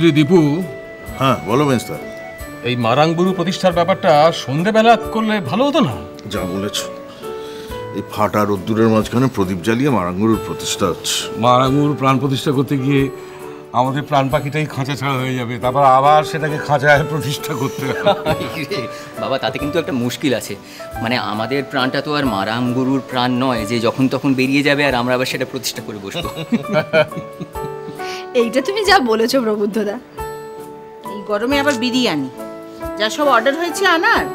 বলছিলি দীপু? হ্যাঁ বলো মেস্তা। এই মারাংবুরু প্রতিষ্ঠার ব্যাপারটা সন্ধ্যেবেলা করলে ভালো হতো না? যা বলেছ, এই ফাটা রোদ্দুরের মাঝখানে প্রদীপ জ্বালিয়ে মারাঙ্গুরুর প্রতিষ্ঠা হচ্ছে। মারাংবুরু প্রাণ প্রতিষ্ঠা করতে গিয়ে আমাদের প্রাণ পাখিটাই খাঁচা ছাড়া হয়ে যাবে, তারপর আবার সেটাকে খাঁচায় প্রতিষ্ঠা করতে হবে। বাবা তাতে কিন্তু একটা মুশকিল আছে, মানে আমাদের প্রাণটা তো আর মারাংগুরুর প্রাণ নয় যে যখন তখন বেরিয়ে যাবে আর আমরা আবার সেটা প্রতিষ্ঠা করে বসবো। এইটা তুমি যা বলেছো প্রবুদ্ধদা। এই গরমে আবার বিরিয়ানি যা সব অর্ডার হয়েছে আনার,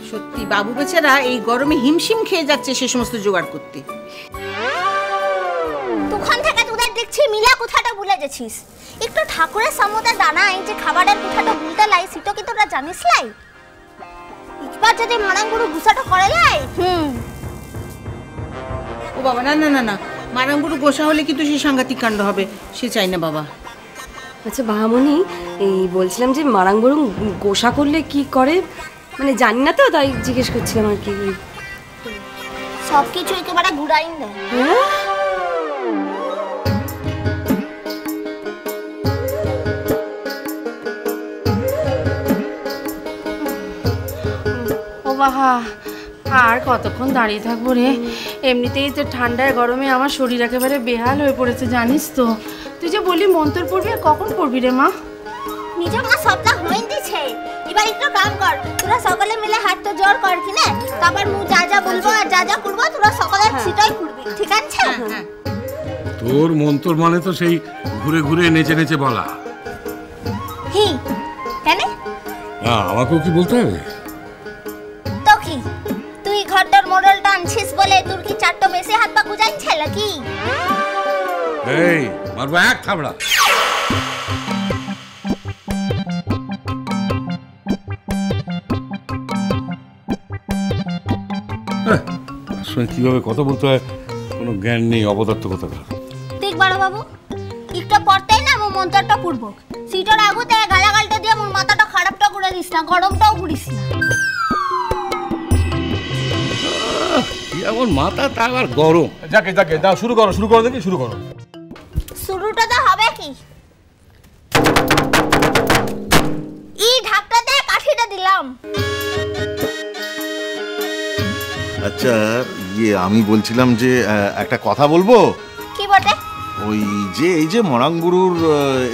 সত্যি বাবু বেচারা এই গরমে হিমশিম খেয়ে যাচ্ছে সে সমস্ত জোগাড় করতে। তখন থেকে তোদের দেখছি মিলা কথাটা ভুলে গেছিস। একটু ঠাকুরের সামনে দাঁড়াই যে খাবারের কথাটা ভুলতে লাই, সেটা কি তোরা জানিস লাই? একবার যদি মারাংগুরু গুছাটা করে লাই। ও বাবা, না না না না, মারাংগুরু গোসা হলে কিন্তু সেই সাংঘাতিক কাণ্ড হবে, সে চাই না বাবা। আচ্ছা বাহামণি, এই বলছিলাম যে মারাংবরু গোসা করলে কি করে, মানে জানি না তো, তাই জিজ্ঞেস করছিলাম আর কি। সব কিছু একেবারে ঘুরাইন দেয়। ও বাহা, আর কতক্ষণ দাঁড়িয়ে থাকবো রে? এমনিতেই তো ঠান্ডায় গরমে আমার শরীর একেবারে বেহাল হয়ে পড়েছে জানিস তো। তুই যে বলি মন্ত্র পড়বি, আর কখন পড়বি রে মা? নিজে মা সবটা হইন দিছে, এবার একটু কাম কর, তোরা সকলে মিলে হাত তো জোর কর কি না, তারপর মু যা যা বলবো আর যা যা করবো তোরা সকলে সেটাই করবি, ঠিক আছে? তোর মন্তর মানে তো সেই ঘুরে ঘুরে নেচে নেচে বলা। হি কেন? আমাকেও কি বলতে হবে? তো কি তুই ঘরটার মডেলটা আনছিস বলে তোর কি চারটা বেশি হাত পা গুজাইছে নাকি? এই মারবো এক থাবড়া। কিভাবে কথা বলতে হয় কোনো জ্ঞান নেই, অপদার্থ কথা। ঠিক বড় বাবু, একটা পড়তেই না আমার মন্ত্রটা পড়ব, সিটার আগুতে গালাগালটা দিয়ে আমার মাথাটা খারাপটা করে দিস না, গরমটাও করিস না। আমার মাথা তা আবার গরম। যাকে যাকে দাও, শুরু করো শুরু করো, দেখি শুরু করো। শুরুটা তো হবে কি, এই ঢাকটাতে কাঠিটা দিলাম। আচ্ছা আমি বলছিলাম যে একটা কথা বলবো। কি বটে? ওই যে এই যে মারাংগুরুর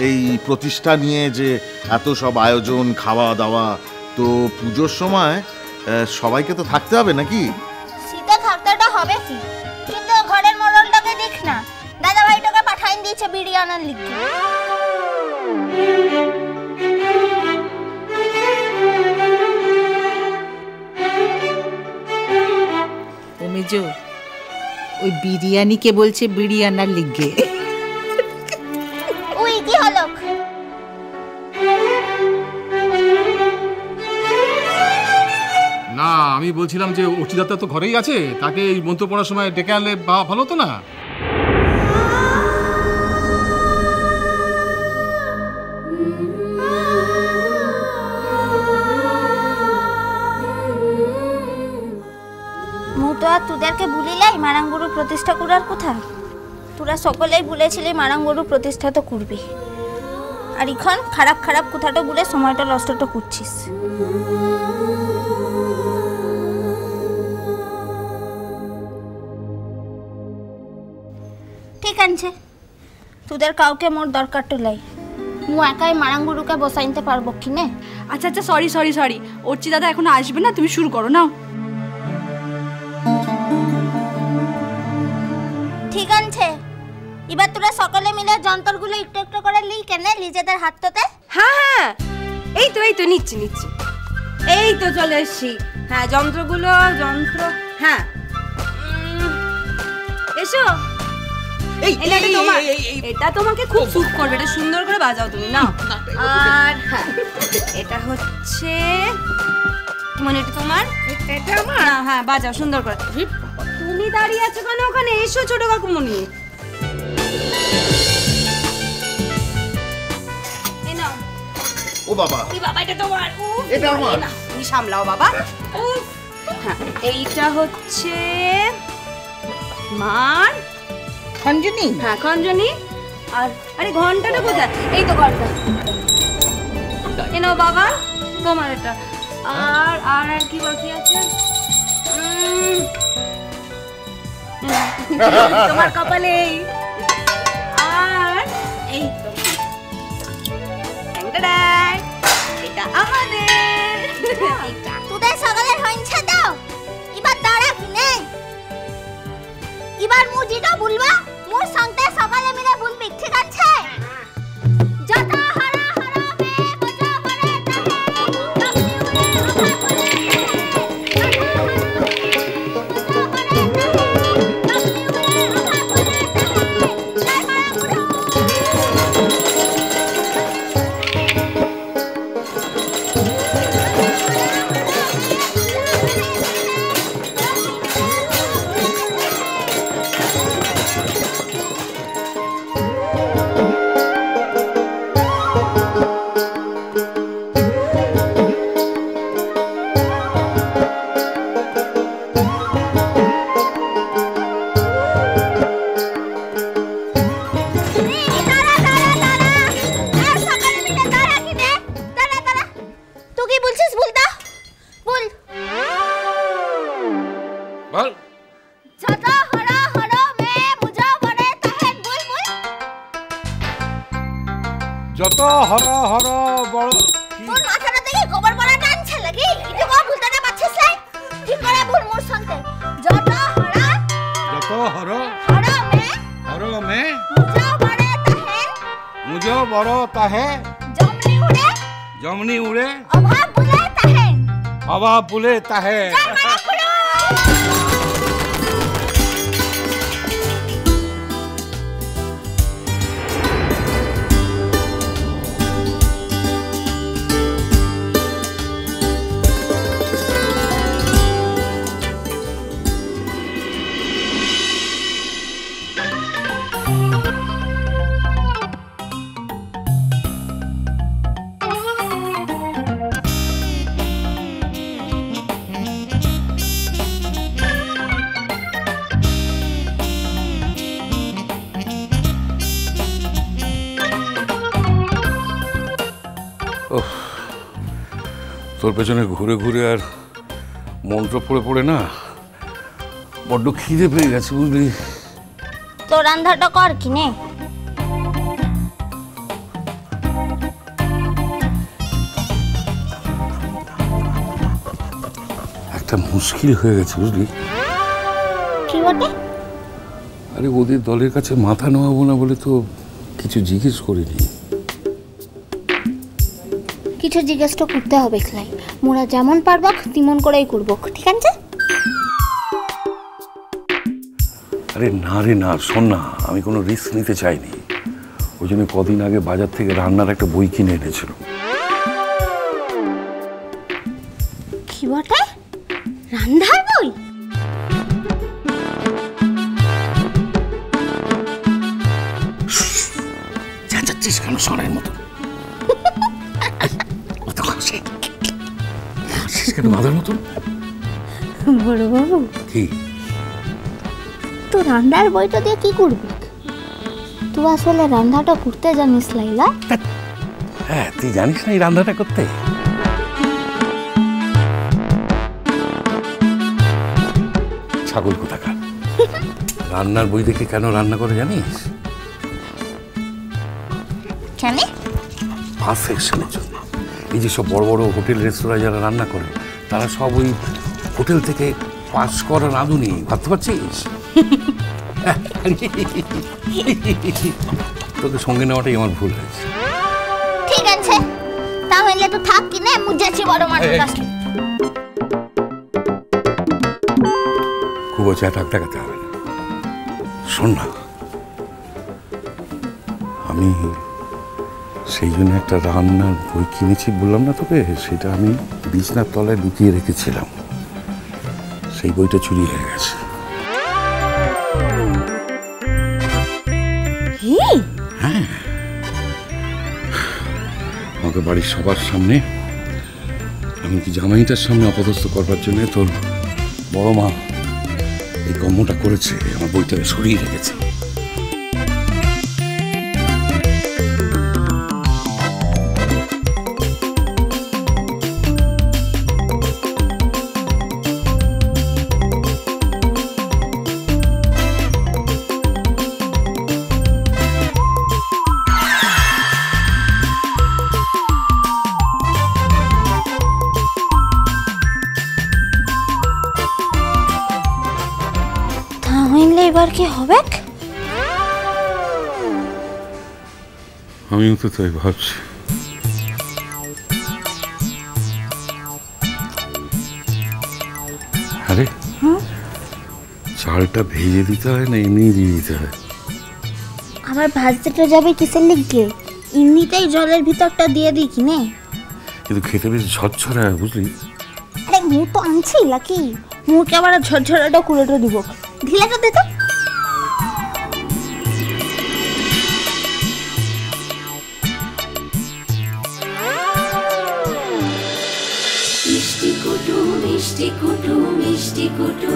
এই প্রতিষ্ঠা নিয়ে যে এত সব আয়োজন, খাওয়া দাওয়া, তো পুজোর সময় সবাইকে তো থাকতে হবে নাকি? শীতে থাকতেটা হবে কি, কিন্তু ঘরের মডেলটাকে দেখ না, দাদা ভাইটাকে পাঠাইন দিয়েছে বিরিয়ানির লিখে। মেজো, ওই বিরিয়ানিকে বলছে বিরিয়ানার লিগে। ওই কি হলো? না আমি বলছিলাম যে অর্চিদাতা তো ঘরেই আছে, তাকে এই মন্ত্র পড়ার সময় ডেকে আনলে ভালো হতো না? তো আর তোদেরকে ভুলিলাই মারাংগুরু প্রতিষ্ঠা করার কথা, তোরা সকলেই বলেছিলি মারাংগুরু প্রতিষ্ঠা তো করবি, আর এখন খারাপ খারাপ কথাটা বলে সময়টা নষ্টটা করছিস। ঠিক আছে, তোদের কাউকে মোর দরকারটা লাই, মু একাই মারাংগুরুকে বসাইতে পারবো কি না? আচ্ছা আচ্ছা, সরি সরি সরি, অর্চি দাদা এখন আসবে না, তুমি শুরু করো নাও। ঠিক আছে, এবার তোরা সকলে মিলে যন্ত্রগুলো একটু একটু করে লিই কেন নিজেদের হাতটাতে। হ্যাঁ হ্যাঁ, এই তো নিচ্ছি নিচ্ছি, এই তো চলে এসছি। হ্যাঁ যন্ত্রগুলো, যন্ত্র, হ্যাঁ এসো। এটা তোমাকে খুব সুট করবে, এটা সুন্দর করে বাজাও তুমি, নাও। আর হ্যাঁ এটা হচ্ছে মানে এটা তোমার, এটা আমার, হ্যাঁ বাজাও সুন্দর করে। তুমি দাঁড়িয়ে আছো কেন ওখানে? এসো ছোট কাকুমনি। ও বাবা, এই বাবা এটা তোমার, এটা আমার। তুমি সামলাও বাবা। হ্যাঁ এইটা হচ্ছে মার খঞ্জনি। হ্যাঁ খঞ্জনি। আর আরে ঘন্টাটা কোথায়? এই তো ঘন্টা। এনো বাবা তোমার এটা। আর আর আর কি বাকি আছে? তোমার কপালে। আর এই তো এটা আমাদের। তোদের সকালের হইছে তো এবার দাঁড়া কিনে এবার মু যেটা বলবা মোর সঙ্গে সকালে মিলে বলবি ঠিক আছে? যত হরা হরা মে মজা করে যত হর হর বড় তোর মাথাটা থেকে গোবর পড়া টানছে লাগি একটু কো ভুলতে না পারছিস না ঠিক করে ভুল মোর সঙ্গে যত হর মে মুজো বড় তাহে জমনি উড়ে অভাব বুলে তাহে। তোর পেছনে ঘুরে ঘুরে আর মন্ত্র পড়ে পড়ে না বড্ড খিদে পেয়ে গেছে বুঝলি। তো রান্নাটা কর কিনে একটা মুশকিল হয়ে গেছে বুঝলি। কি বটে? আরে ওদের দলের কাছে মাথা নোয়াবো না বলে তো কিছু জিজ্ঞেস করিনি। কিছু জিজ্ঞেস তো করতে হবে খেলাই মোরা যেমন পারবা তেমন করেই করব ঠিক আছে? আরে না রে না, শোন না, আমি কোনো রিস্ক নিতে চাইনি। ওই জন্য কদিন আগে বাজার থেকে রান্নার একটা বই কিনে এনেছিল। কি বটে? রান্নার বই? যাচ্ছিস কেন সরের মতো? কেন মাদার মতন? বড় বাবু কি তো রান্নার বইটা দিয়ে কি করবি? তুই আসলে রান্নাটা করতে জানিস লাইলা? হ্যাঁ, তুই জানিস না এই রান্নাটা করতে? ছাগল কোথাকার। রান্নার বই দেখে কেন রান্না করে জানিস? কেন? পারফেকশনের জন্য। এই যে সব বড় বড় হোটেল রেস্তোরাঁ যারা রান্না করে তারা সব ওই হোটেল থেকে পাস করা রাঁধুনি, ভাবতে পারছিস? তোকে সঙ্গে নেওয়াটাই আমার ভুল হয়েছে। ঠিক আছে তাহলে তো থাক কিনে মুজাচ্ছি বড় মাঠের কাছে। খুব চাটাক টাকাতে হবে না। শোন না, আমি সেই জন্য একটা রান্নার বই কিনেছি বললাম না তোকে, সেটা আমি বিছনার তলায় লুকিয়ে রেখেছিলাম। সেই বইটা চুরি হয়ে গেছে। হ্যাঁ, আমাকে বাড়ির সবার সামনে, এমনকি জামাইটার সামনে অপদস্থ করবার জন্য তোর বড় মা এই কর্মটা করেছে, আমার বইটাকে সরিয়ে রেখেছে। এবার কি হবে? আমিও তো তাই ভাবছি। আরে চালটা ভেজে দিতে হয় না এমনি দিয়ে দিতে হয়? আবার ভাজতেটা যাবে কিসের লিগে? এমনিতেই জলের ভিতরটা দিয়ে দিই কি নে? কিন্তু খেতে বেশ ঝরঝরে হয় বুঝলি। আরে মুখ তো আনছি লাকি, মুখে আবার ঝরঝরাটা কুড়েটা দিব, ঢিলাটা দে তো। মিষ্টি কুটু মিষ্টি কুটু মিষ্টি কুটু